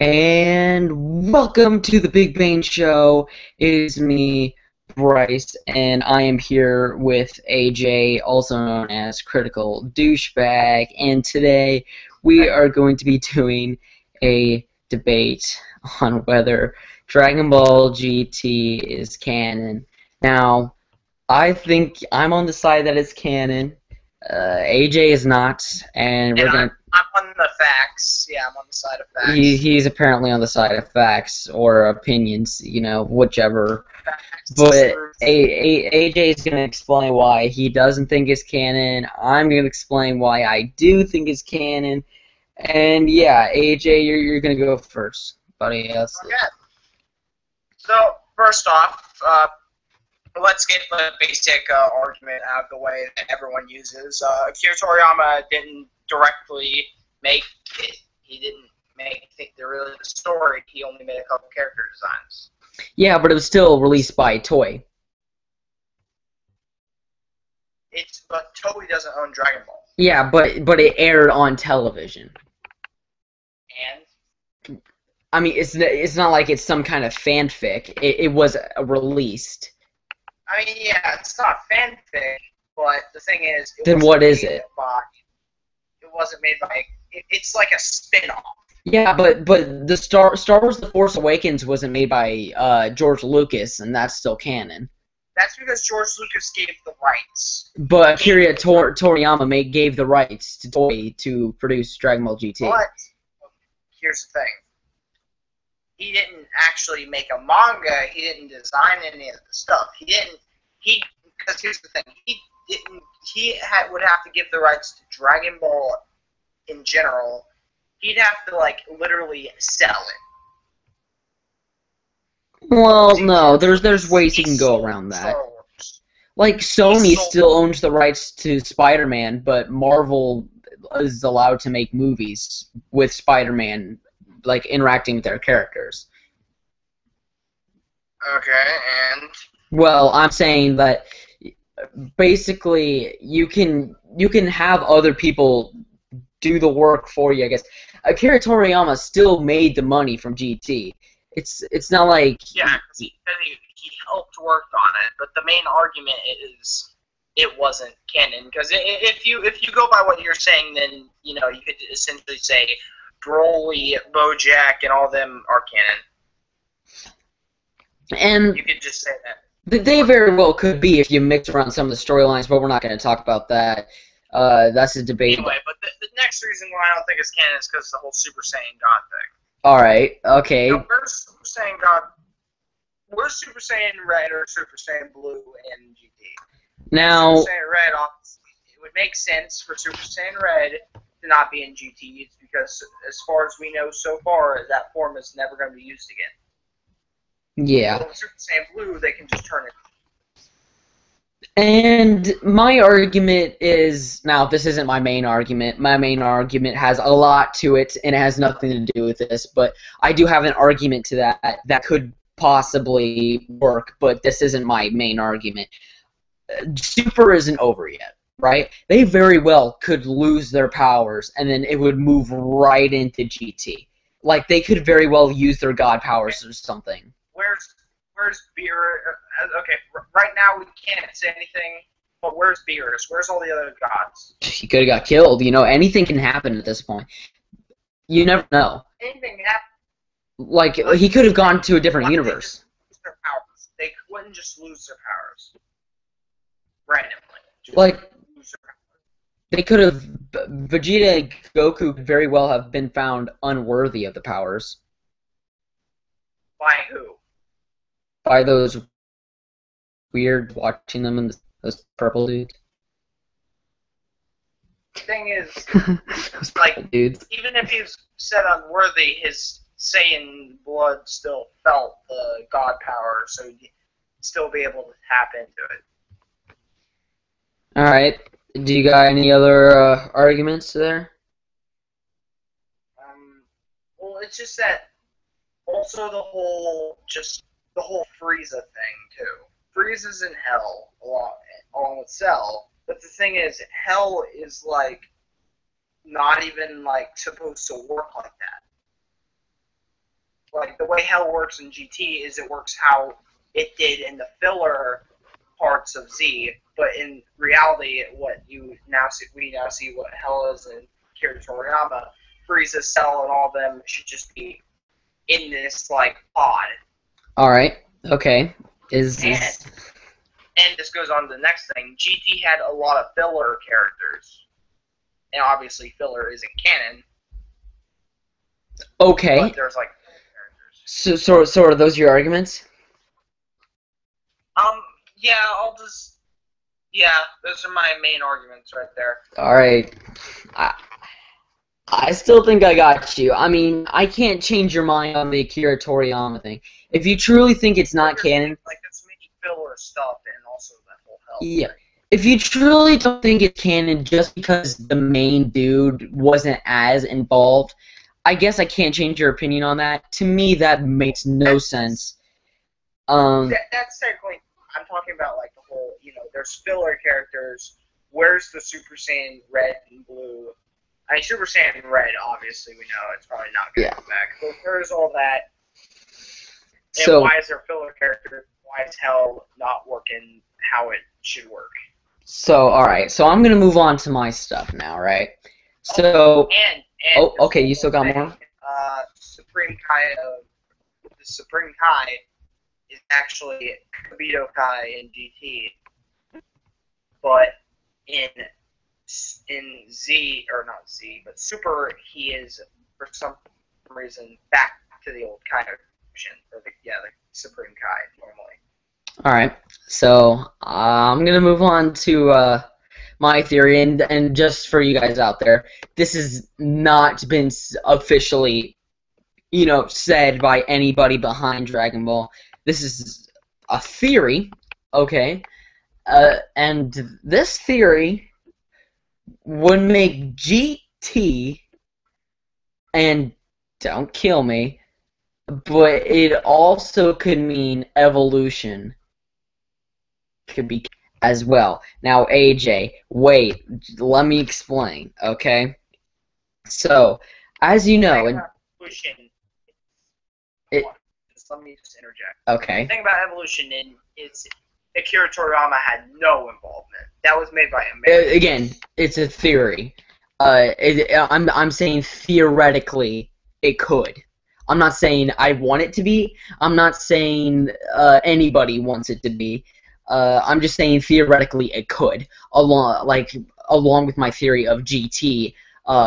And welcome to the Big Bang Show. It is me, Bryce, and I am here with AJ, also known as Critical Douchebag. And today we are going to be doing a debate on whether Dragon Ball GT is canon. Now, I think I'm on the side that it's canon. AJ is not, and we're going to. I'm on the facts. Yeah, I'm on the side of facts. He's apparently on the side of facts or opinions, whichever. Facts, But truth. AJ's going to explain why he doesn't think it's canon. I'm going to explain why I do think it's canon. And yeah, AJ, you're going to go first, buddy. Yes. Okay. So, first off, let's get the basic argument out of the way that everyone uses. Akira Toriyama didn't directly make it. He didn't make the story. He only made a couple character designs. Yeah, but it was still released by Toei. But Toei doesn't own Dragon Ball. Yeah, but it aired on television. And I mean, it's not like it's some kind of fanfic. It was released. I mean, yeah, it's not fanfic, but the thing is, then what is it? It wasn't made by. It's like a spin-off. Yeah, but the Star Wars: The Force Awakens wasn't made by George Lucas, and that's still canon. That's because George Lucas gave the rights. But Akira Toriyama gave the rights to Toei to produce Dragon Ball GT. But here's the thing: he didn't actually make a manga. He didn't design any of the stuff. Because here's the thing: would have to give the rights to Dragon Ball in general. He'd have to literally sell it. Well, no, there's ways you can go around that. Like Sony still owns the rights to Spider-Man, but Marvel is allowed to make movies with Spider-Man, interacting with their characters. Okay, and well, I'm saying that basically you can have other people do the work for you, I guess. Akira Toriyama still made the money from GT. It's not like he helped work on it, but the main argument is it wasn't canon. Because if you go by what you're saying, then you could essentially say Broly, BoJack, and all of them are canon. And you could just say that. They very well could be if you mix around some of the storylines, but we're not going to talk about that. That's a debate. Anyway, but the next reason why I don't think it's canon is because the whole Super Saiyan God thing. Alright, okay. Now, where's Super Saiyan God? Where's Super Saiyan Red or Super Saiyan Blue in GT? Now, Super Saiyan Red, it would make sense for Super Saiyan Red to not be in GT. It's because, as far as we know so far, that form is never going to be used again. Yeah. So with Super Saiyan Blue, they can just turn it. And my argument is, now this isn't my main argument. My main argument has a lot to it, and it has nothing to do with this, but I do have an argument to that could possibly work, but this isn't my main argument. Super isn't over yet, right? They very well could lose their powers, and then it would move right into GT. Like, they could very well use their god powers or something. Where's Beerus? Okay, right now we can't say anything, but where's Beerus? Where's all the other gods? He could have got killed. Anything can happen at this point. You never know. Anything can happen. Like, he could have gone to a different universe. Their powers. They wouldn't just lose their powers randomly. Lose their powers. They could have. Vegeta and Goku could very well have been found unworthy of the powers. By who? By those weird watching them and those purple dudes. The thing is, those purple dudes. Even if he was said unworthy, his Saiyan blood still felt the god power, so he'd still be able to tap into it. Alright. Do you got any other arguments there? Well, it's just that also the whole Frieza thing, too. Frieza's in Hell, along with Cell, but the thing is, Hell is, not even, supposed to work like that. like the way Hell works in GT is it works how it did in the filler parts of Z, but in reality, what you now see, we now see what Hell is in Akira Toriyama. Frieza, Cell, and all of them should just be in this like pod. All right. Okay. And this goes on to the next thing. GT had a lot of filler characters, and obviously filler isn't canon. Okay. But there's like characters. So are those your arguments? Yeah, those are my main arguments right there. All right. I still think I got you. I mean, I can't change your mind on the Akira Toriyama thing. If you truly think it's not canon, like it's making filler stuff and also that whole hell. Yeah. If you truly don't think it's canon just because the main dude wasn't as involved, I guess I can't change your opinion on that. To me, that makes no sense. That's technically, I'm talking about like the whole, there's filler characters. Where's the Super Saiyan Red and Blue? I mean, Super Saiyan Red, obviously, we know it's probably not going to come back. But where's all that? And So why is there filler character? Why is Hell not working how it should work? So all right. So I'm gonna move on to my stuff now, right? So and okay. You still got more? Supreme Kai the Supreme Kai is actually Kabito Kai in GT, but in Z, or not Z, but Super, he is for some reason back to the old Kai version, or the Supreme Kai normally. All right. So I'm gonna move on to my theory, and just for you guys out there, this has not been officially, said by anybody behind Dragon Ball. This is a theory, okay? And this theory would make GT, and don't kill me, but it also could mean evolution. Could be as well. Now, AJ, wait, let me explain, okay? So, as you know, Evolution. Let me just interject. Okay. The thing about evolution is Akira Toriyama had no involvement. That was made by America. Again, it's a theory. I'm saying theoretically it could. I'm not saying I want it to be. I'm not saying anybody wants it to be. I'm just saying theoretically it could, along with my theory of GT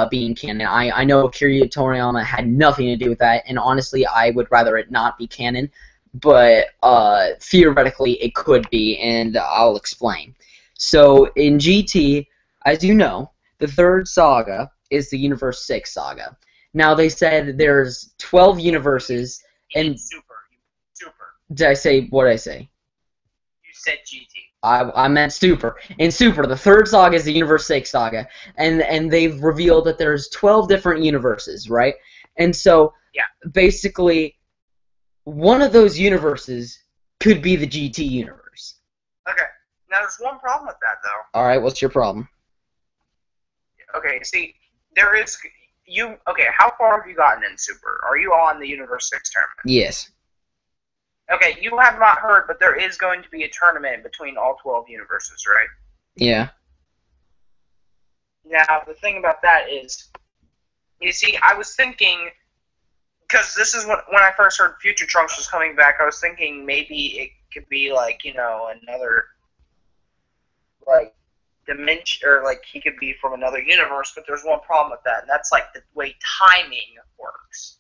being canon. I know Akira Toriyama had nothing to do with that, and honestly, I would rather it not be canon. But theoretically, it could be, and I'll explain. So in GT, as you know, the third saga is the Universe 6 saga. Now they said there's 12 universes, and Super. Did I say what did I say? Said GT. I meant Super. In Super, the third saga is the Universe 6 saga, and they've revealed that there's 12 different universes, right? And so, basically, one of those universes could be the GT universe. Okay. Now, there's one problem with that, though. All right, what's your problem? Okay, see, there is... Okay, how far have you gotten in Super? Are you on the Universe 6 tournament? Yes. Okay, you have not heard, but there is going to be a tournament between all 12 universes, right? Yeah. Now, the thing about that is, you see, I was thinking, because this is when I first heard Future Trunks was coming back, I was thinking maybe it could be, like, another, like, dimension, or, like, he could be from another universe, but there's one problem with that, and that's, like, the way timing works.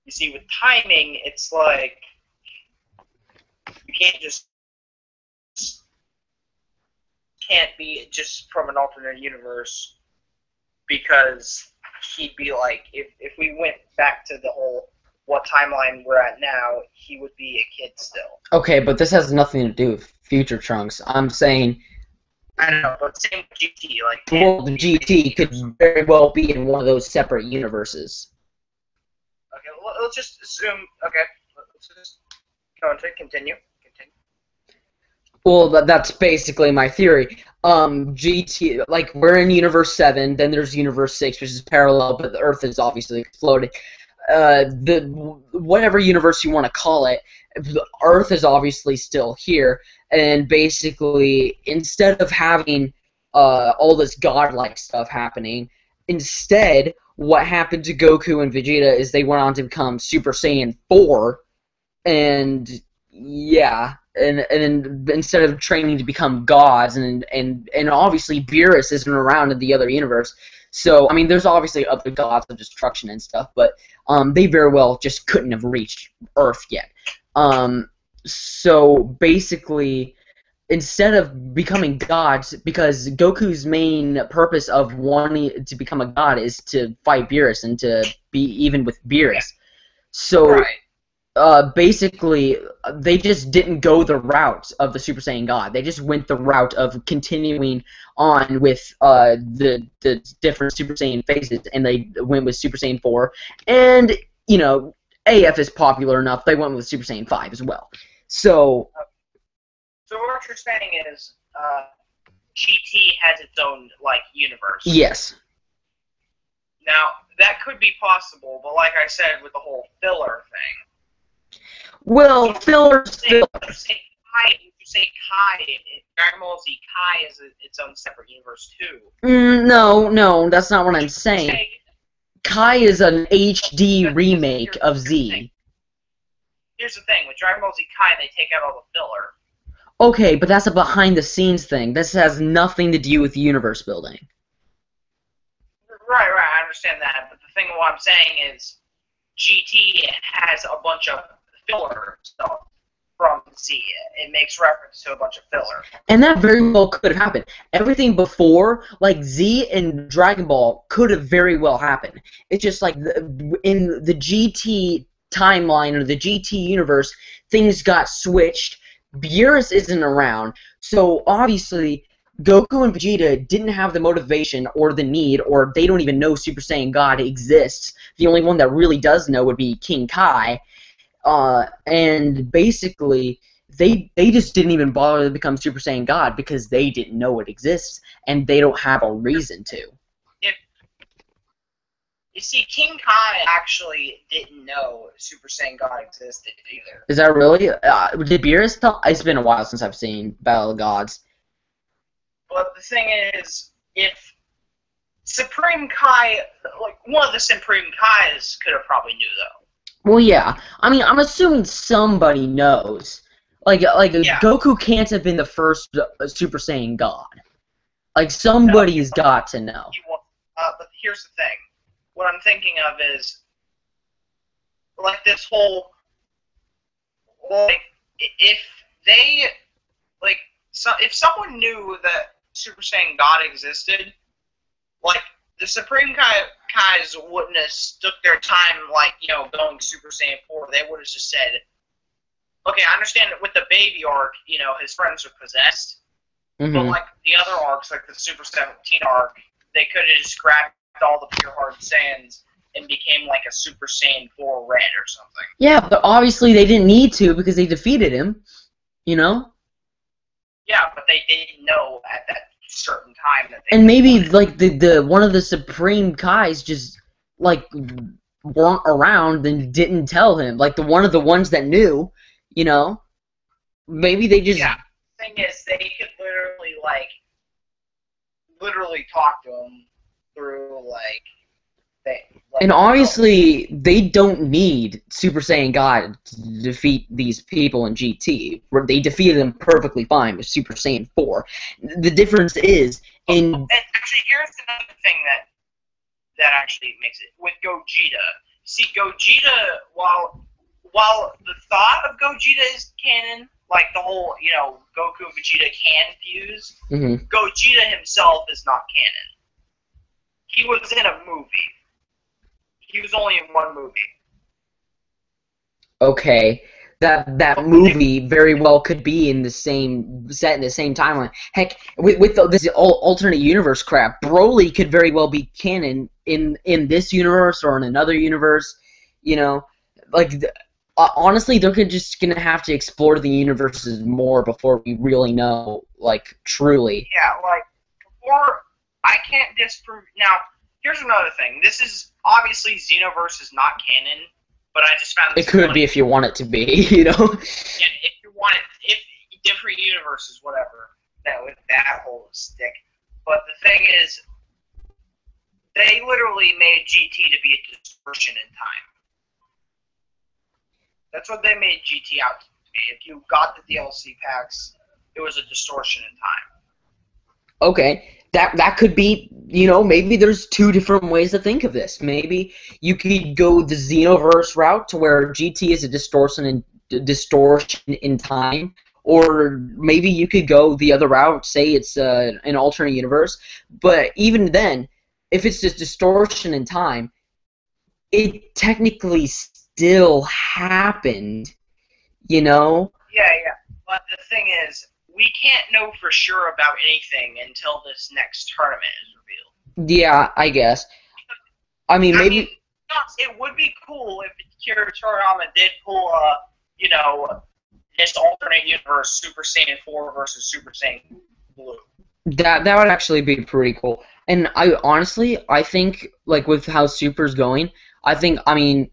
You see, with timing, it's like, you can't be just from an alternate universe, because he'd be like, if we went back to the whole what timeline we're at now, he would be a kid still. Okay, but this has nothing to do with Future Trunks. I'm saying... I don't know, but same with GT. Well, the GT could very well be in one of those separate universes. Okay, let's just assume... Okay, let's just go on to continue. Well, that's basically my theory. GT, we're in Universe 7, then there's Universe 6, which is parallel, but the Earth is obviously exploded. the whatever universe you want to call it, the Earth is obviously still here, and basically instead of having all this godlike stuff happening, instead what happened to Goku and Vegeta is they went on to become Super Saiyan 4, and yeah, and then instead of training to become gods, and obviously Beerus isn't around in the other universe. So, I mean, there's obviously other gods of destruction and stuff, but they very well just couldn't have reached Earth yet. So, basically, instead of becoming gods, because Goku's main purpose of wanting to become a god is to fight Beerus and to be even with Beerus. So, Right. basically, they just didn't go the route of the Super Saiyan God. They just went the route of continuing on with the different Super Saiyan phases, and they went with Super Saiyan 4. And, you know, AF is popular enough, they went with Super Saiyan 5 as well. So what you're saying is GT has its own, like, universe. yes. Now, that could be possible, but like I said, with the whole filler thing. Well, fillers. You say Kai, Dragon Ball Z Kai is its own separate universe too. No, that's not what I'm saying. Kai is an HD remake of Z. Here's the thing, with Dragon Ball Z Kai, they take out all the filler. Okay, but that's a behind-the-scenes thing. This has nothing to do with universe building. Right, I understand that, but the thing what I'm saying is GT has a bunch of filler stuff from Z. It makes reference to a bunch of filler. And that very well could have happened. Everything before, like Z and Dragon Ball, could have very well happened. It's just like in the GT timeline or the GT universe, things got switched. Beerus isn't around, so obviously Goku and Vegeta didn't have the motivation or the need, or they don't even know Super Saiyan God exists. The only one that really does know would be King Kai. And basically, they just didn't even bother to become Super Saiyan God because they didn't know it exists, and they don't have a reason to. You see, King Kai actually didn't know Super Saiyan God existed either. Is that really? Did Beerus tell? It's been a while since I've seen Battle of the Gods. But the thing is, if Supreme Kai, like, one of the Supreme Kais could have probably knew, though. Well, yeah. I mean, I'm assuming somebody knows. Like Yeah. Goku can't have been the first Super Saiyan God. Like, somebody's got to know. But here's the thing. What I'm thinking of is, like, this whole, like, if they, like, if someone knew that Super Saiyan God existed, like, the Supreme Kais wouldn't have took their time, like, you know, going Super Saiyan 4. They would have just said, okay, I understand that with the baby arc, you know, his friends are possessed, but, like, the other arcs, like the Super 17 arc, they could have just grabbed all the pure heart Saiyans and became like a Super Saiyan 4 Red or something. Yeah, but obviously they didn't need to because they defeated him, you know? Yeah, but they didn't know at that certain time that they and maybe like the one of the Supreme Kais just like weren't around and didn't tell him. Like one of the ones that knew, you know? Maybe they just thing is they could literally talk to him through and obviously they don't need Super Saiyan God to defeat these people in GT. They defeated them perfectly fine with Super Saiyan 4. The difference is in and actually here's another thing that actually makes it with Gogeta. See, Gogeta, while the thought of Gogeta is canon, like the whole, you know, Goku and Vegeta can fuse, Gogeta himself is not canon. He was in a movie. He was only in one movie. Okay, that movie very well could be in the same set in the same timeline. Heck, with this alternate universe crap, Broly could very well be canon in this universe or in another universe. You know, like honestly, they're just gonna have to explore the universes more before we really know, like truly. Yeah, like before I can't disprove. Now, here's another thing. This is obviously Xenoverse is not canon, but I just found this It could funny. be if you want it to be, you know. Yeah, if you want it, if different universes, whatever, that whole stick. But the thing is, they literally made GT to be a distortion in time. That's what they made GT out to be. If you got the DLC packs, it was a distortion in time. Okay, that could be, you know, maybe there's two different ways to think of this. Maybe you could go the Xenoverse route to where GT is a distortion in time, or maybe you could go the other route, say it's an alternate universe. But even then, if it's just distortion in time, it technically still happened, you know? Yeah. But the thing is, we can't know for sure about anything until this next tournament is revealed. Yeah, I guess. I mean, maybe... it would be cool if Akira Toriyama did pull this alternate universe, Super Saiyan 4 versus Super Saiyan Blue. That would actually be pretty cool. And I think, like, with how Super's going, the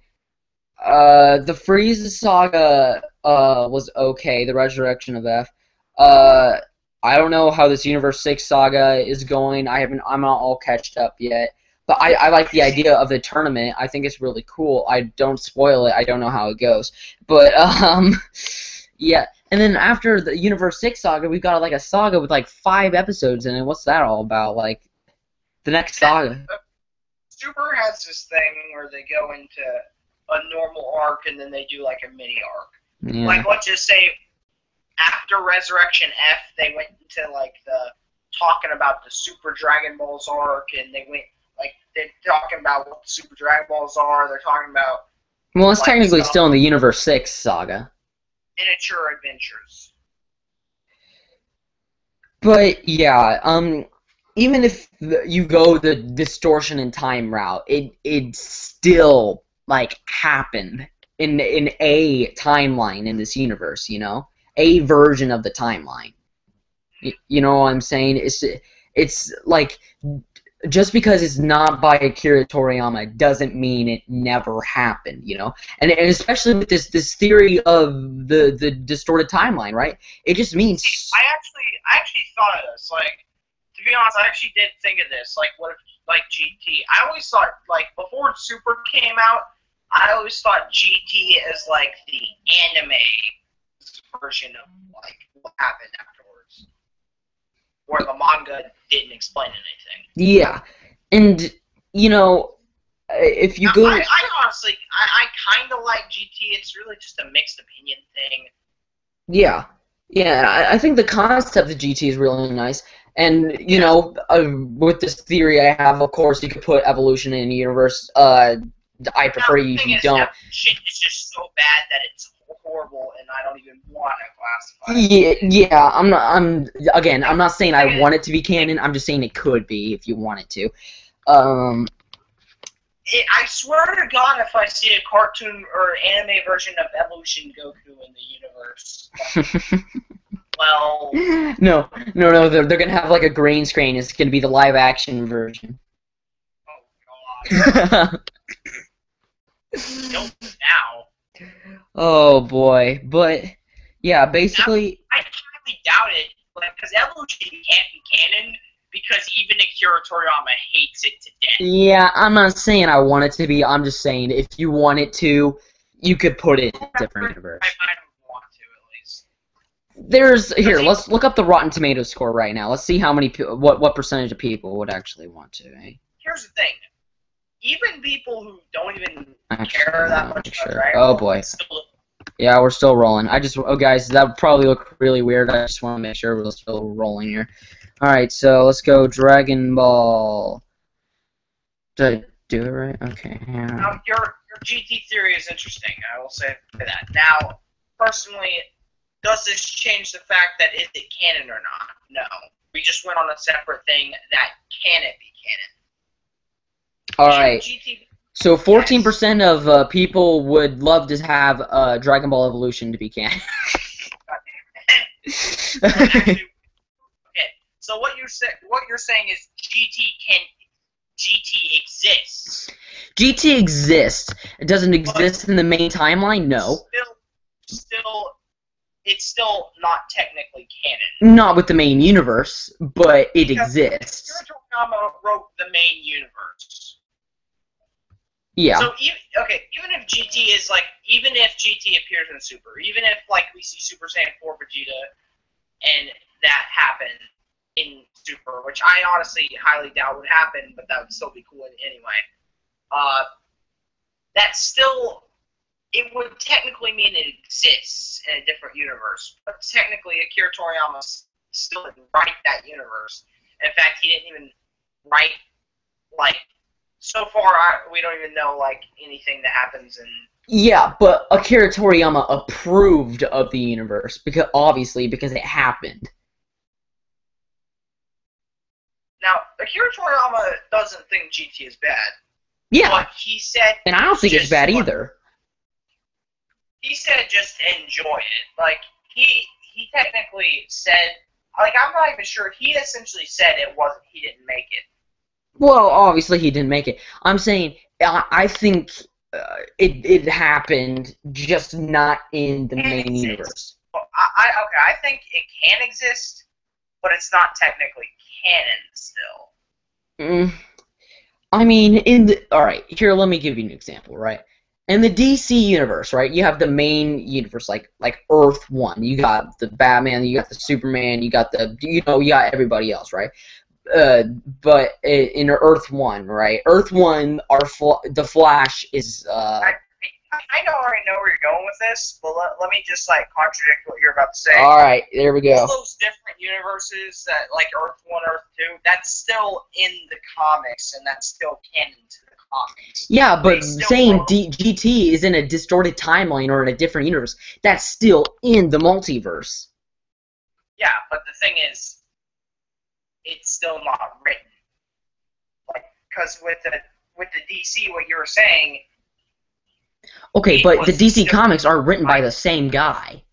Frieza saga was okay, the Resurrection of F. I don't know how this Universe 6 saga is going. I'm not all catched up yet. But I like the idea of the tournament. I think it's really cool. I don't spoil it. I don't know how it goes. But, yeah. And then after the Universe 6 saga, we've got, like, a saga with, like, 5 episodes in it. What's that all about? Like, the next saga. Super has this thing where they go into a normal arc and then they do, like, a mini arc. Yeah. Like, let's just say after Resurrection F, they went into, like, the talking about the Super Dragon Balls arc, and they went, like, they're talking about what the Super Dragon Balls are. They're talking about... Well, it's like, technically still in the Universe 6 saga. Miniature adventures. But, yeah, even if you go the distortion in time route, it still, like, happened in a timeline in this universe, you know? A version of the timeline. You know what I'm saying? It's like, just because it's not by Akira Toriyama doesn't mean it never happened, you know? And especially with this theory of the distorted timeline, right? It just means... I actually thought of this. Like, to be honest, I actually did think of this. Like, what if, like, GT... I always thought, like, before Super came out, I always thought GT as, like, the anime version of, like, what happened afterwards. Where the manga didn't explain anything. Yeah. And, you know, if you now, go... I honestly, I kind of like GT. It's really just a mixed opinion thing. Yeah. Yeah, I think the concept of GT is really nice. And, you know, with this theory I have, of course, you could put evolution in a universe. I prefer you if you don't. Evolution is just so bad that it's horrible, and I don't even want to classify it. Yeah, I'm not saying I want it to be canon. I'm just saying it could be if you want it to. I swear to God, if I see a cartoon or anime version of Evolution Goku in the universe, well... No, they're gonna have like a green screen. It's gonna be the live action version. Oh, God. Nope, now. Oh, boy. But, yeah, basically... I highly doubt it, because Evolution can't be canon, because even Akira Toriyama hates it to death. Yeah, I'm not saying I want it to be. I'm just saying if you want it to, you could put it in a different universe. I don't want to, at least. Here, let's look up the Rotten Tomatoes score right now. Let's see how many, what percentage of people would actually want to. Eh? Here's the thing. Even people who don't even care that much about Dragon Oh, Ball boy. still... Yeah, we're still rolling. Guys, that would probably look really weird. I just want to make sure we're still rolling here. Alright, so let's go Dragon Ball. Did I do it right? Okay. Yeah. Now, your GT theory is interesting, I will say that. Now, personally, does this change the fact that is it canon or not? No. We just went on a separate thing that can it be canon. Alright. So 14% of people would love to have Dragon Ball Evolution to be canon. Okay. So what you're saying is GT GT exists. GT exists. It doesn't exist in the main timeline. No. It's still not technically canon. Not with the main universe, but it exists. Akira Toriyama wrote the main universe. Yeah. So even if GT is like, even if GT appears in Super, even if like we see Super Saiyan 4 Vegeta, and that happened in Super, which I honestly highly doubt would happen, but that would still be cool anyway. That's still, it would technically mean it exists in a different universe, but technically Akira Toriyama still didn't write that universe. In fact, he didn't even write, like, so far we don't even know like anything that happens in. Yeah, but Akira Toriyama approved of the universe because it happened. Now, Akira Toriyama doesn't think GT is bad. Yeah. But he said, and I don't think it's bad either. He said just enjoy it. Like, he technically said, like, I'm not even sure. He essentially said he didn't make it. Well, obviously he didn't make it. I'm saying, I think it happened, just not in the main universe. Well, I think it can exist, but it's not technically canon still. I mean, alright, here, let me give you an example, right? In the DC universe, right, you have the main universe, like Earth 1. You got the Batman, you got the Superman, you got you got everybody else, right? But in Earth 1, right? Earth 1, the Flash is, I already know where you're going with this, but let me just, like, contradict what you're about to say. Alright, there we go. All those different universes, that like Earth 1, Earth 2, that's still in the comics, and that's still canon to the comics. Yeah, but saying GT is in a distorted timeline or in a different universe, that's still in the multiverse. Yeah, but the thing is, it's still not written. Like, because with the DC, what you were saying. Okay, but the DC comics are written by the same guy.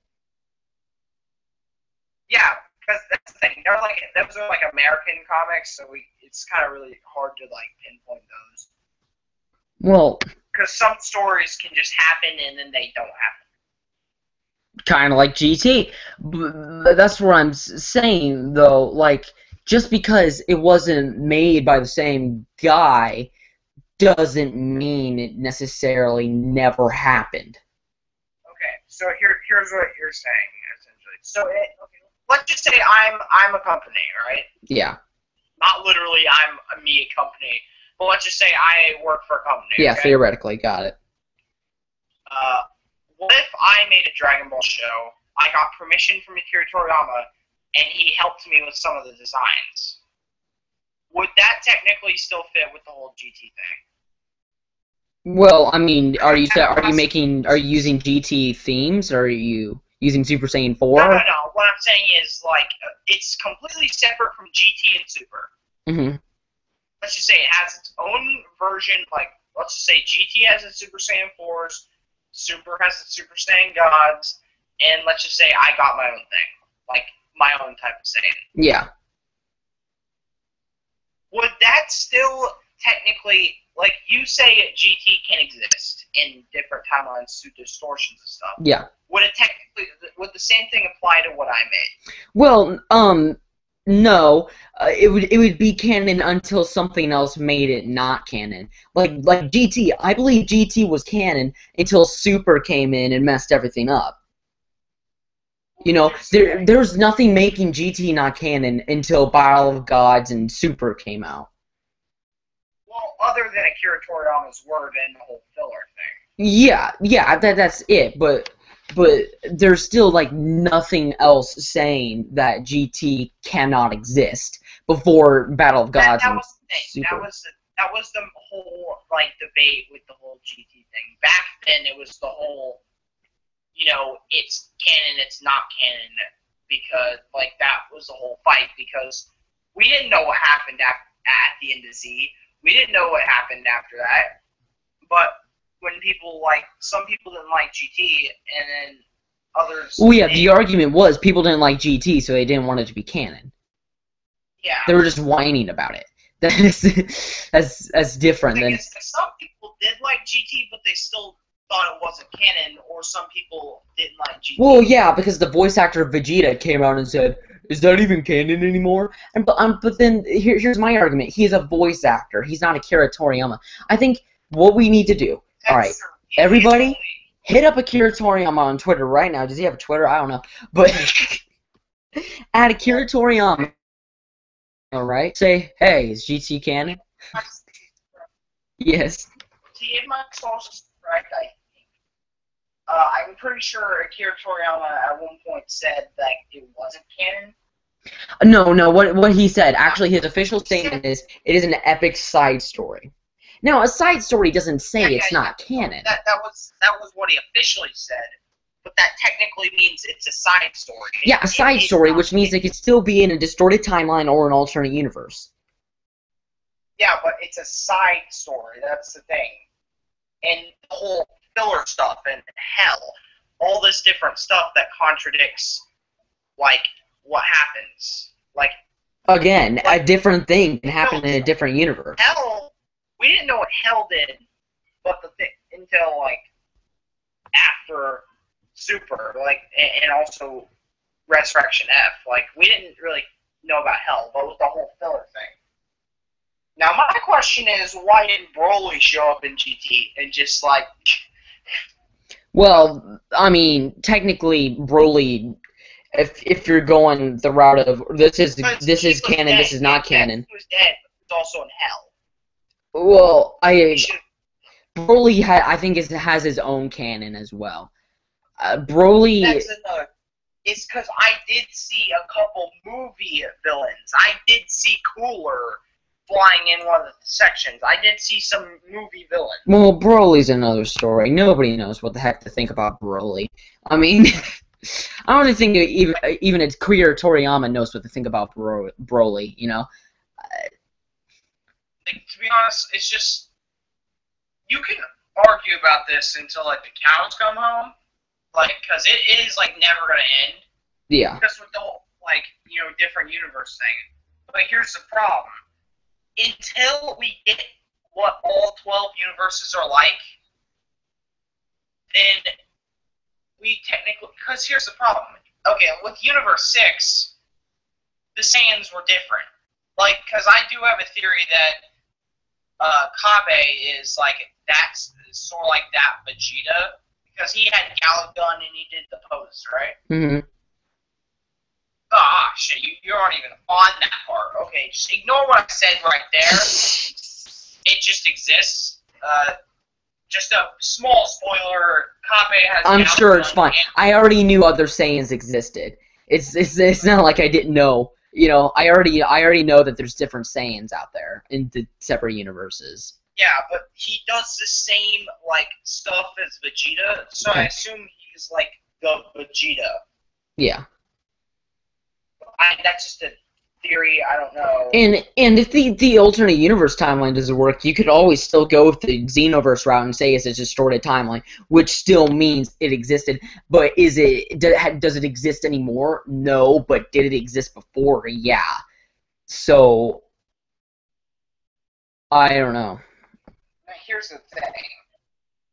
Yeah, because that's the thing. Those are like American comics, so it's kind of really hard to like pinpoint those. Well, because some stories can just happen and then they don't happen. Kind of like GT. That's what I'm saying, though. Like, just because it wasn't made by the same guy doesn't mean it necessarily never happened. Okay, so here's what you're saying, essentially. So, let's just say I'm a company, right? Yeah. Not literally I'm a company, but let's just say I work for a company. Yeah, okay? theoretically, got it. What if I made a Dragon Ball show, I got permission from Akira Toriyama, and he helped me with some of the designs? Would that technically still fit with the whole GT thing? Well, I mean, are you using GT themes, or are you using Super Saiyan 4? No. What I'm saying is, like, it's completely separate from GT and Super. Mm-hmm. Let's just say it has its own version, like, let's just say GT has its Super Saiyan 4s, Super has its Super Saiyan Gods, and let's just say I got my own thing. Like, my own type of Saiyan. Yeah. Would that still technically, like, you say GT can exist in different timelines through distortions and stuff. Yeah. Would the same thing apply to what I made? Well, no. It would be canon until something else made it not canon. Like GT. I believe GT was canon until Super came in and messed everything up. You know, there's nothing making GT not canon until Battle of Gods and Super came out. Well, other than Akira Toriyama's word and the whole filler thing. Yeah, that's it. But there's still like nothing else saying that GT cannot exist before Battle of Gods and Super. That was the whole like debate with the whole GT thing. Back then, it was the whole, you know, it's canon, it's not canon, because like that was the whole fight, because we didn't know what happened at the end of Z. We didn't know what happened after that, but when some people didn't like GT, and then others. Well, yeah, the argument was people didn't like GT, so they didn't want it to be canon. Yeah. They were just whining about it. That's different I than. guess some people did like GT, but they still thought it wasn't canon, or some people didn't like GT. Well, yeah, because the voice actor of Vegeta came out and said, "Is that even canon anymore?" And but then here's my argument: he's a voice actor. He's not Akira Toriyama. I think what we need to do. All right, everybody, hit up Akira Toriyama on Twitter right now. Does he have a Twitter? I don't know, but add Akira Toriyama. All right, say, "Hey, is GT canon?" Yes. See, if my source is correct, I'm pretty sure Akira Toriyama at one point said that it wasn't canon. No. What he said, actually, his official statement is, it is an epic side story. Now, a side story doesn't say it's not canon. That was what he officially said, but that technically means it's a side story. Yeah, a side story, which means it could still be in a distorted timeline or an alternate universe. Yeah, but it's a side story. That's the thing. And the whole filler stuff and hell, all this different stuff that contradicts, like, what happens. Like, again, a different thing can happen in a different universe. Hell, we didn't know what hell did, but until like after Super, like, and also Resurrection F. Like, we didn't really know about hell, but it was the whole filler thing. Now, my question is, why didn't Broly show up in GT and just like? Well, I mean, technically, Broly. If you're going the route of this is canon, dead. this is not canon. He was dead, but he's also in hell. Well, Broly I think has his own canon as well. Broly. That's another. It's because I did see a couple movie villains. I did see Cooler flying in one of the sections. I did see some movie villains. Well, Broly's another story. Nobody knows what the heck to think about Broly. I mean. I don't think even Akira Toriyama knows what to think about Broly, you know? Like, to be honest, it's just... You can argue about this until, like, the cows come home. Like, because it is, like, never going to end. Yeah. Because with the whole, like, you know, different universe thing. But here's the problem. Until we get what all 12 universes are like, then... we technically, because here's the problem. Okay, with Universe 6, the Saiyans were different. Like, because I do have a theory that Kabe is like, that's sort of like that Vegeta, because he had Gallop Gun and he did the pose, right? Mm-hmm. Ah, shit, you aren't even on that part. Okay, just ignore what I said right there. It just exists. Just a small spoiler, Kabe has... I'm sure it's fine. I already knew other Saiyans existed. It's not like I didn't know. You know, I already know that there's different Saiyans out there in the separate universes. Yeah, but he does the same, like, stuff as Vegeta, so Okay. I assume he's, like, the Vegeta. Yeah. That's just a theory, I don't know. And if the alternate universe timeline doesn't work, you could always still go with the Xenoverse route and say it's a distorted timeline, which still means it existed. But does it exist anymore? No, but did it exist before? Yeah. So I don't know. Now, here's the thing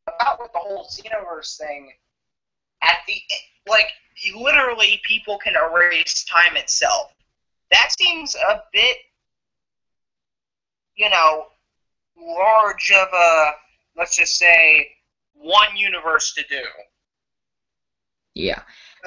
about with the whole Xenoverse thing. At the literally, people can erase time itself. That seems a bit, you know, large of a, let's just say, one universe to do. Yeah.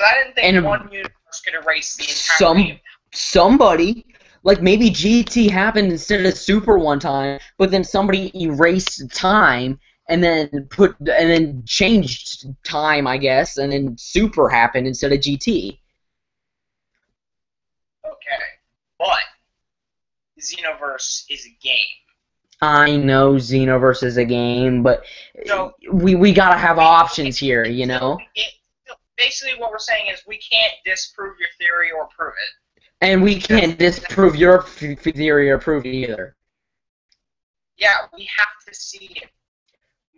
I didn't think one universe could erase the entire somebody, like maybe GT happened instead of Super one time, but then somebody erased time and then changed time, I guess, and then Super happened instead of GT. Okay, but Xenoverse is a game. I know Xenoverse is a game, but so, we gotta have options here, you know? Basically what we're saying is we can't disprove your theory or prove it. And we can't disprove your theory or prove it either. Yeah, we have to see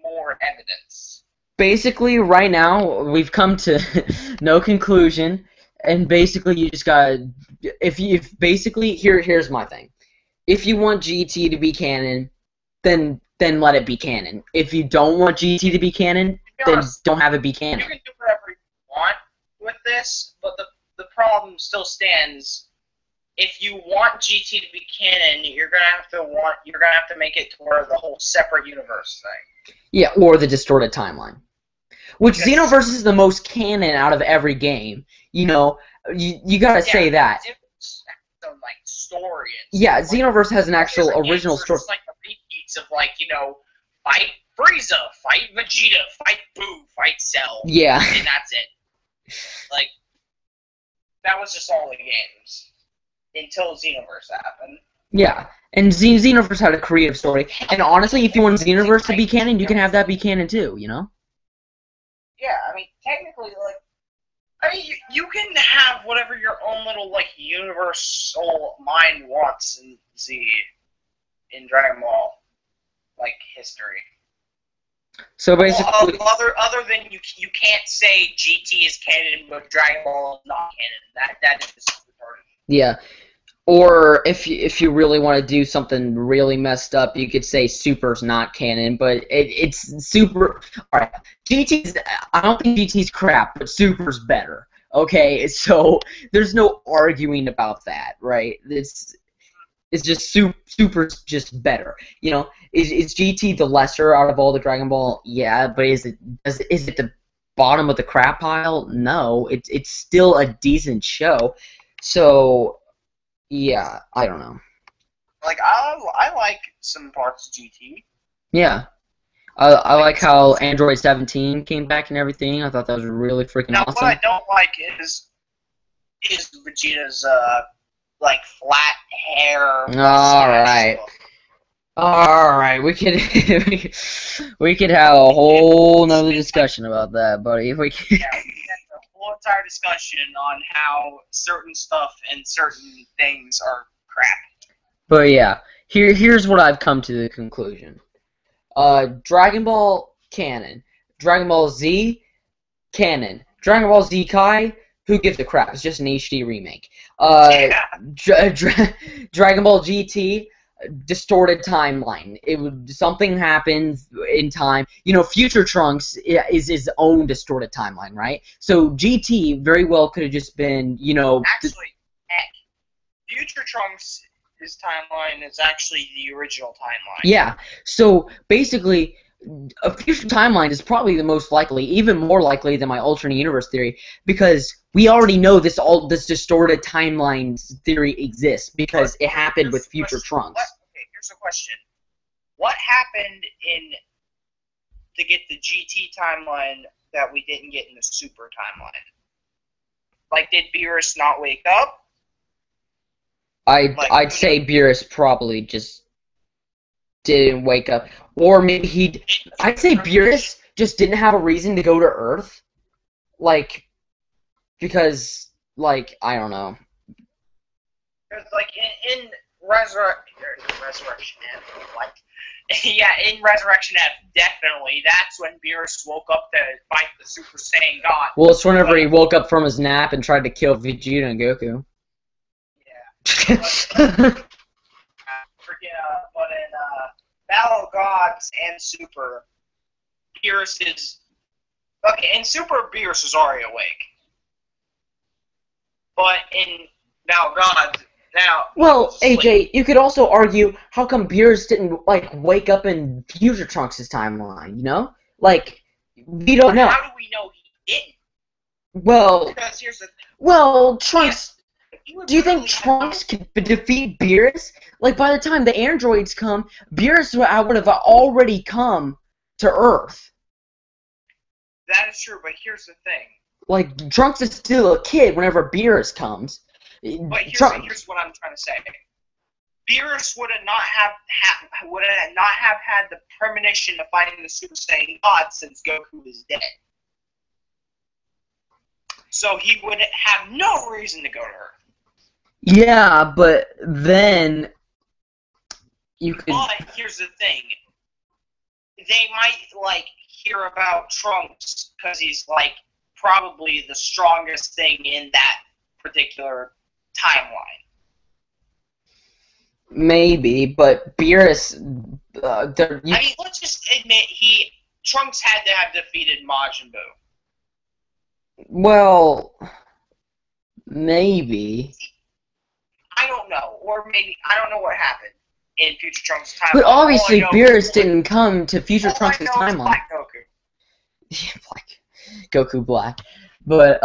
more evidence. Basically, right now, we've come to no conclusion, and basically you just gotta... If basically, here's my thing. if you want GT to be canon, then let it be canon. If you don't want GT to be canon, To be then honest, don't have it be you canon. can do whatever you want with this, but the problem still stands. If you want GT to be canon, you're gonna have to make it to where the whole separate universe thing. Yeah, or the distorted timeline. Which Yes. Xenoverse is the most canon out of every game. You know, you gotta say that. It's some like story. Yeah, stuff. Xenoverse has an actual original story. Just like the repeats of like fight Frieza, fight Vegeta, fight Boo, fight Cell. Yeah. And that's it. Like that was just all the games until Xenoverse happened. Yeah, and Xenoverse had a creative story. And honestly, if you want Xenoverse to be canon, you can have that be canon too, you know? Yeah, I mean, technically, you can have whatever your own little, universal mind wants in Dragon Ball, history. So basically... Well, other than you can't say GT is canon, but Dragon Ball is not canon. That is retarded. Yeah. Or if you really want to do something really messed up, you could say Super's not canon, but it's Super. All right, GT's. I don't think GT's crap, but Super's better. Okay, so there's no arguing about that, right? It's just Super's just better. You know, is GT the lesser out of all the Dragon Ball? Yeah, but is it the bottom of the crap pile? No, it's still a decent show. So. Yeah, I don't know. I like some parts of GT. Yeah. I like how Android 17 came back and everything. I thought that was really freaking awesome. What I don't like is Vegeta's flat hair. Alright, we could have a whole nother discussion about that, buddy. If we could. Yeah, we had a whole entire discussion on how certain stuff and certain things are crap. But yeah, here's what I've come to the conclusion. Dragon Ball canon, Dragon Ball Z canon, Dragon Ball Z Kai. Who gives a crap? It's just an HD remake. Dragon Ball GT. Distorted timeline. Something happens in time. You know, Future Trunks is his own distorted timeline, right? So GT very well could have just been, Actually, Future Trunks' his timeline is actually the original timeline. Yeah. So basically, a future timeline is probably the most likely, even more likely than my alternate universe theory, because we already know this distorted timeline theory exists because it happened with Future Trunks. Okay, here's a question. What happened to get the GT timeline that we didn't get in the Super timeline? Did Beerus not wake up? I'd say Beerus probably just didn't wake up. Or maybe I'd say Beerus just didn't have a reason to go to Earth. Because, I don't know. Because, in Resurrection F, in Resurrection F, definitely, that's when Beerus woke up to fight the Super Saiyan God. Well, it's whenever he woke up from his nap and tried to kill Vegeta and Goku. Yeah. But in Battle of Gods and Super, Beerus is... Okay, in Super, Beerus is already awake. But in Battle of Gods, now... Well, AJ, you could also argue, how come Beerus didn't, wake up in Future Trunks' timeline, you know? We don't know. How do we know he didn't? Well... Because here's the thing. Well, Trunks... Do you think Trunks could defeat Beerus? By the time the androids come, Beerus would have already come to Earth. That is true, but here's the thing. Trunks is still a kid whenever Beerus comes. But here's what I'm trying to say. Beerus would not have had the premonition of fighting the Super Saiyan God since Goku is dead. So he would have no reason to go to Earth. Yeah, but then you could... But here's the thing. They might, hear about Trunks because he's, probably the strongest thing in that particular timeline. maybe, but Beerus, you I mean, let's just admit Trunks had to have defeated Majin Buu. well, maybe. I don't know, or maybe I don't know what happened in Future Trunks' But timeline. obviously, Beerus didn't come to Future All I Trunks' know is timeline. Black Goku. Yeah, Black Goku Black. But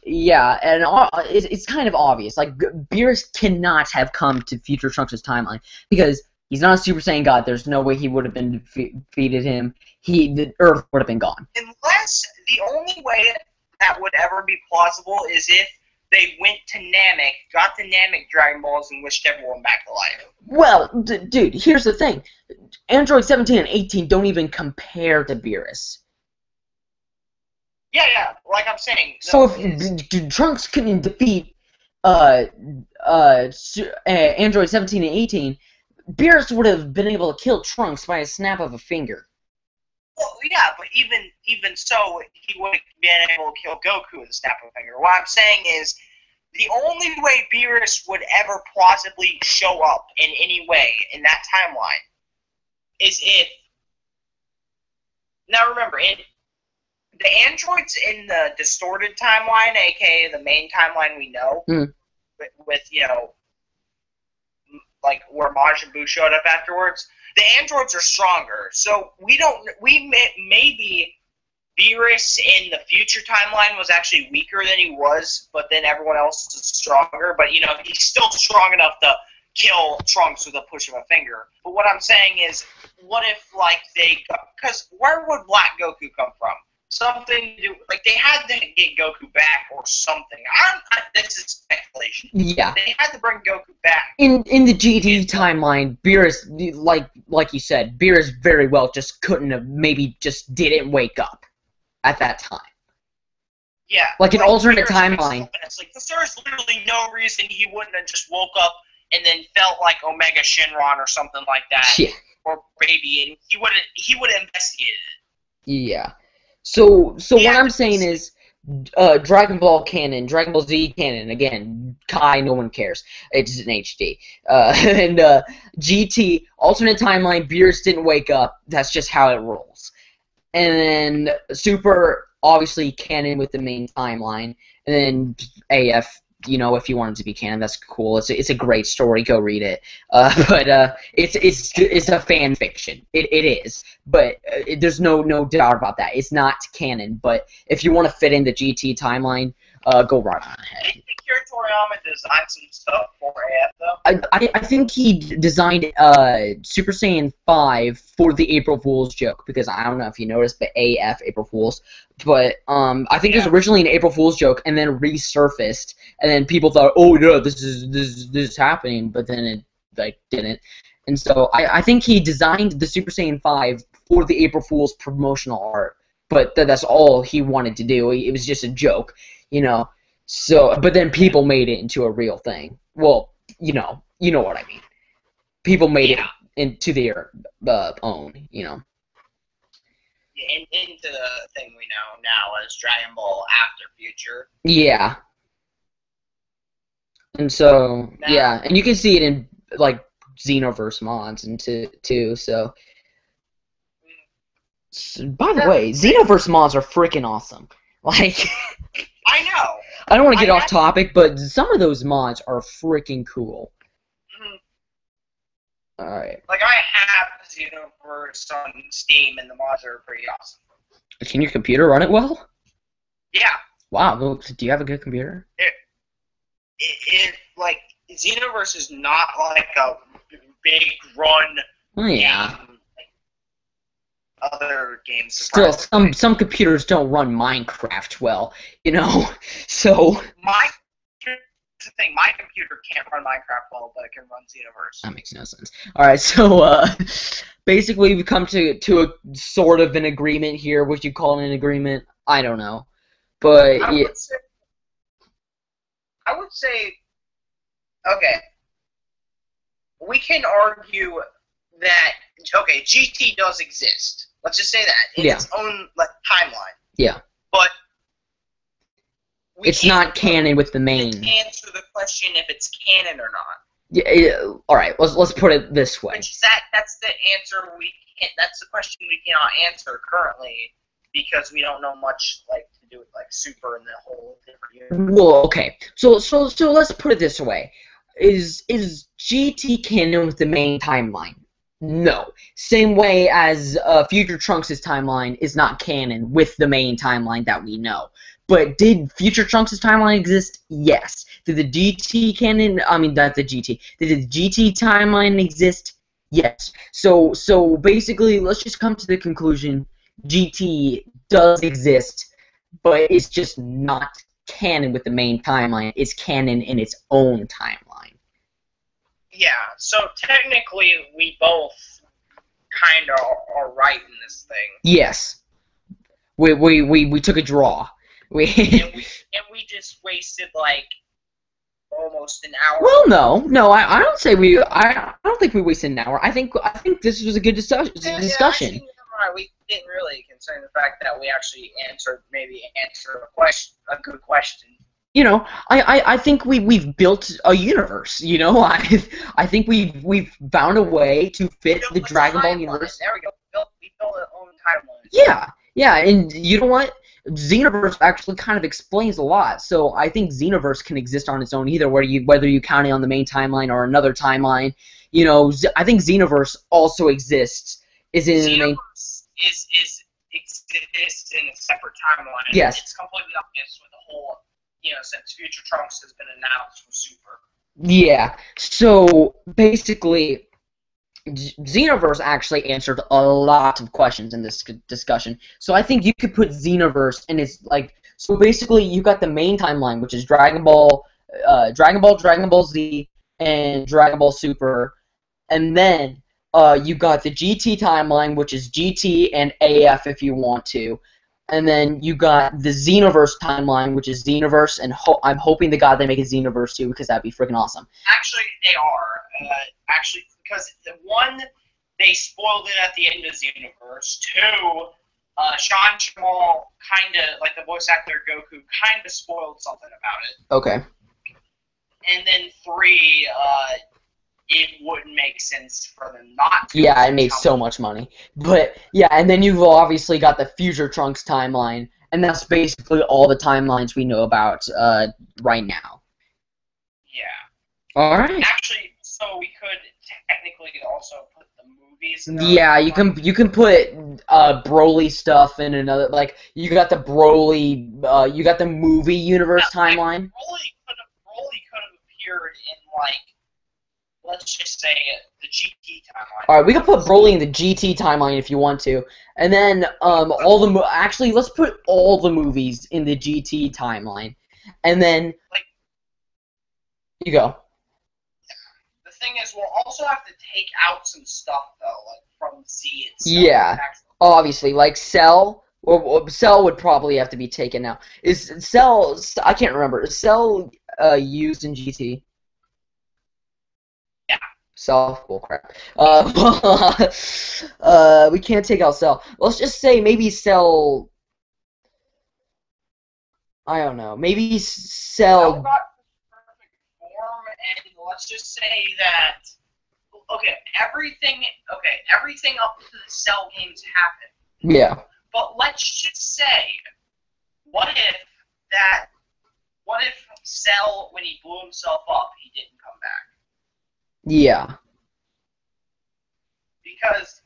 yeah, and it's kind of obvious. Like Beerus cannot have come to Future Trunks' timeline because he's not a Super Saiyan God. There's no way he would have been defeated him. The Earth would have been gone. Unless the only way that would ever be plausible is if they went to Namek, got the Namek Dragon Balls, and wished everyone back to life. Well, dude, here's the thing. Android 17 and 18 don't even compare to Beerus. Yeah, like I'm saying. So if Trunks couldn't defeat Android 17 and 18, Beerus would have been able to kill Trunks by a snap of a finger. Well, yeah, but even so, he would have been able to kill Goku with a snap of a finger. What I'm saying is, the only way Beerus would ever plausibly show up in any way in that timeline is if. Now remember, the androids in the distorted timeline, aka the main timeline we know, with like where Majin Buu showed up afterwards, the androids are stronger. So maybe Beerus in the future timeline was actually weaker than he was, but then everyone else is stronger. But he's still strong enough to kill Trunks with a push of a finger. But what I'm saying is, what if because where would Black Goku come from? Something to do, like they had to get Goku back or something. This is speculation. Yeah. They had to bring Goku back. In the GT timeline, Beerus, like you said, Beerus very well just couldn't have, maybe just didn't wake up at that time. Yeah. Like an alternate Beerus timeline. It's like, there's literally no reason he wouldn't have just woke up and then felt like Omega Shenron or something like that. Yeah. Or Baby, and he would have investigated it. Yeah. So what I'm saying is, Dragon Ball canon, Dragon Ball Z canon, again, Kai, no one cares. It's an HD. And GT, alternate timeline, Beerus didn't wake up. That's just how it rolls. And then Super, obviously canon with the main timeline. And then AF, if you want it to be canon, that's cool. It's a great story. Go read it. But it's a fan fiction. It is. But there's no doubt about that. It's not canon. But if you want to fit in the GT timeline, go right on ahead. Do you think Akira Toriyama designed some stuff for AF though? I think he designed Super Saiyan 5 for the April Fool's joke, because I don't know if you noticed, but AF April Fool's. But I think it was originally an April Fool's joke and then resurfaced, and then people thought, oh yeah, this is happening, but then it didn't. And so I think he designed the Super Saiyan 5 for the April Fool's promotional art, but that's all he wanted to do. It was just a joke, So, but then people made it into a real thing. Well, you know what I mean. People made it into their own, Into the thing we know now as Dragon Ball After Future. Yeah. And so, and you can see it in, like, Xenoverse mods and too, so. By the way, Xenoverse mods are freaking awesome. Like, I know. I don't want to get off topic, but some of those mods are freaking cool. Alright. Like, I have Xenoverse on Steam, and the mods are pretty awesome. Can your computer run it well? Yeah. Wow, well, do you have a good computer? Like, Xenoverse is not like a big run yeah. game like other games. Still, some computers don't run Minecraft well, so... Here's the thing, my computer can't run Minecraft well, but it can run Xenoverse. That makes no sense. Alright, so, basically we've come to a sort of an agreement here. What you call an agreement? I don't know. But, I would say, okay, we can argue that, okay, GT does exist. Let's just say that. In its own timeline. Yeah. But it's not canon with the main. Answer the question if it's canon or not. All right. Let's put it this way. Which that's the answer we can't. That's the question we cannot answer currently because we don't know much like to do with like Super and the whole different universe. Well, okay. So let's put it this way: is GT canon with the main timeline? No. Same way as Future Trunks' timeline is not canon with the main timeline that we know. But did Future Trunks' timeline exist? Yes. Did the GT canon? I mean, not the GT. Did the GT timeline exist? Yes. So basically, let's just come to the conclusion: GT does exist, but it's just not canon with the main timeline. It's canon in its own timeline. Yeah, so technically we both kind of are right in this thing. Yes. We took a draw. and we just wasted like almost an hour. Well, no, I don't say I don't think we wasted an hour. I think this was a good discussion. Yeah, right. We didn't really consider the fact that we actually answered a good question. You know, I think we've built a universe. You know, I think we've found a way to fit the Dragon Ball universe. There we go. We built our own timeline. Yeah, and you know what? Xenoverse actually kind of explains a lot. So I think Xenoverse can exist on its own either, whether you count it on the main timeline or another timeline. You know, I think Xenoverse also exists. Exists in a separate timeline. Yes. It's completely obvious with the whole, since Future Trunks has been announced for Super. Yeah. So basically, Xenoverse actually answered a lot of questions in this discussion. So I think you could put Xenoverse and it's like, so basically you got the main timeline, which is Dragon Ball, Dragon Ball Z, and Dragon Ball Super, and then you got the GT timeline, which is GT and AF if you want to, and then you got the Xenoverse timeline, which is Xenoverse, and I'm hoping to God they make a Xenoverse too, because that'd be freaking awesome. Actually, they are. Because one, they spoiled it at the end of Xenoverse. Two, Sean Jamal like the voice actor Goku, kinda spoiled something about it. Okay. And then three, it wouldn't make sense for them not to. Yeah, it made so much money. But, yeah, and then you've obviously got the Future Trunks timeline, and that's basically all the timelines we know about right now. Yeah. Alright. Actually, so we could technically also put the movies in Yeah, you can put Broly stuff in another, like, you got the Broly, you got the movie universe timeline. Broly could have appeared in, like, let's just say the GT timeline. Alright, we can put Broly in the GT timeline if you want to. And then, actually, let's put all the movies in the GT timeline. And then, like, you go. The thing is, we'll also have to take out some stuff, though, like, from Z itself. Yeah, obviously, like Cell. Or Cell would probably have to be taken out. Is Cell? I can't remember. Is Cell used in GT? Yeah. Cell. Well, crap. We can't take out Cell. Let's just say maybe Cell. I don't know. Maybe Cell. Cell got perfect form, and let's just say that. Okay, everything up to the Cell games happened. Yeah. But let's just say, what if Cell, when he blew himself up, he didn't come back? Yeah. Because,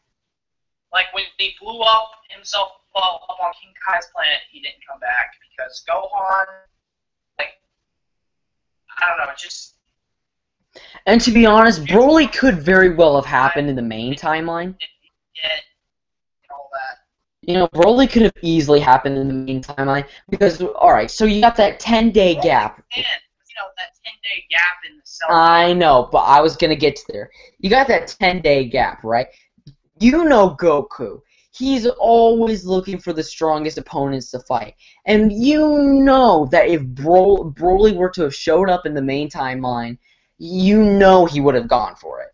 like, when he blew himself up on King Kai's planet, he didn't come back. Because Gohan, like, I don't know, just... And to be honest, Broly could very well have happened in the main timeline. All that. You know, Broly could have easily happened in the main timeline because, alright, so you got that 10-day gap. And, that 10-day gap in the Cell. I know, but I was gonna get to there. You got that 10-day gap, right? You know Goku. He's always looking for the strongest opponents to fight. And you know that if Broly were to have showed up in the main timeline, you know he would have gone for it.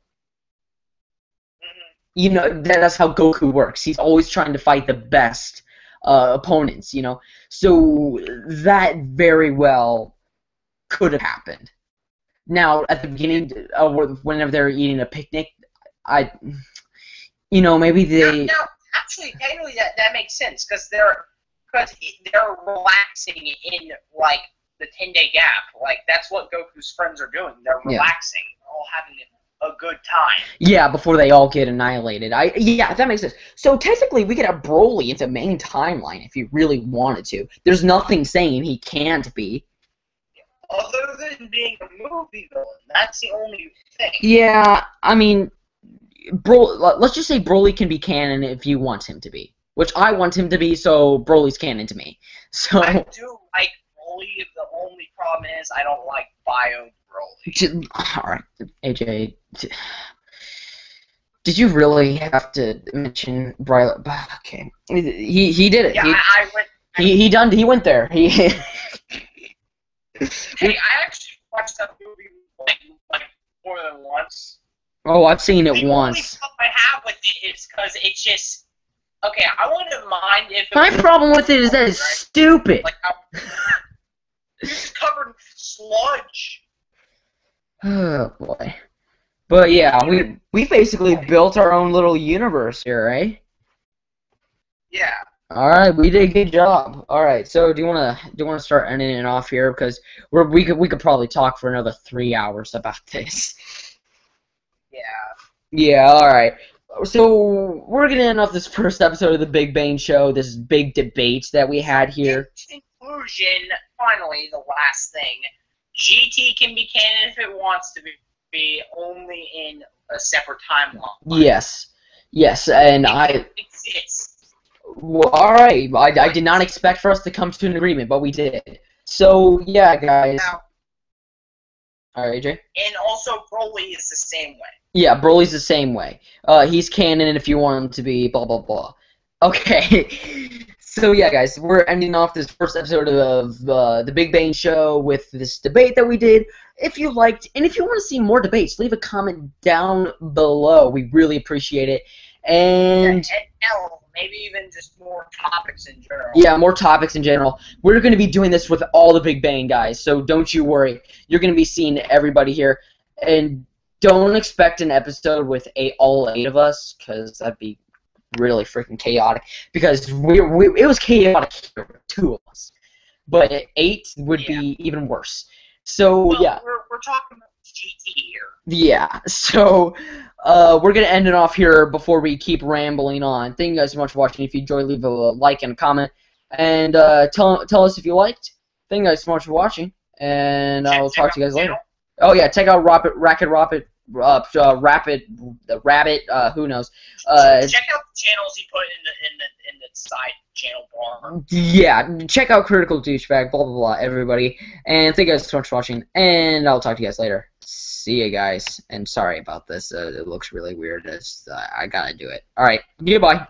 You know, that's how Goku works. He's always trying to fight the best opponents, you know. So that very well could have happened. Now, at the beginning, whenever they're eating a picnic, maybe they. Now, actually, technically, that makes sense because they're relaxing in like the 10-day gap. Like that's what Goku's friends are doing. They're relaxing, all having a good time. Yeah, before they all get annihilated. Yeah, that makes sense. So technically, we could have Broly into main timeline if you really wanted to. There's nothing saying he can't be. Other than being a movie villain, that's the only thing. Yeah, I mean, let's just say Broly can be canon if you want him to be. Which I want him to be, so Broly's canon to me. So I do like Broly. The only problem is I don't like Bio Broly. Alright, AJ. Did you really have to mention Bryce? Okay, he did it. Yeah, I went. He went there. Hey, I actually watched that movie like more than once. Oh, I've seen it the once. The only problem I have with it is because it's just okay. I wouldn't mind if my problem with it is that it's stupid. Like it's covered in sludge. Oh boy. But yeah, we basically built our own little universe here, right? Yeah. All right, we did a good job. All right, so do you wanna start ending it off here because we could probably talk for another 3 hours about this. Yeah. Yeah. All right. So we're gonna end off this first episode of the Big Bang Show. This big debate that we had here. In conclusion, finally, the last thing: GT can be canon if it wants to be only in a separate timeline. Yes. Yes, and it exists. Well, all right. I did not expect for us to come to an agreement, but we did. So yeah, guys. Now, all right, AJ. And also, Broly is the same way. Yeah, Broly's the same way. He's canon if you want him to be blah blah blah. Okay. So yeah, guys, we're ending off this first episode of the Big Bang Show with this debate that we did. If you liked, and if you want to see more debates, leave a comment down below. We really appreciate it. And maybe even just more topics in general. Yeah, more topics in general. We're going to be doing this with all the Big Bang guys, so don't you worry. You're going to be seeing everybody here. And don't expect an episode with all eight of us, because that'd be really freaking chaotic. Because it was chaotic here with 2 of us. But 8 would be even worse. So, yeah. We're talking about GT here. Yeah, so we're going to end it off here before we keep rambling on. Thank you guys so much for watching. If you enjoyed, leave a like and a comment. And tell us if you liked. Thank you guys so much for watching. And I'll talk to you guys later. Oh, yeah, check out Rapid, the Rabbit, who knows. Check out the channels he put in the side channel bar. Yeah, check out Critical Douchebag, blah, blah, blah, everybody. And thank you guys so much for watching. And I'll talk to you guys later. See you guys, and sorry about this. It looks really weird. I gotta do it. All right, goodbye.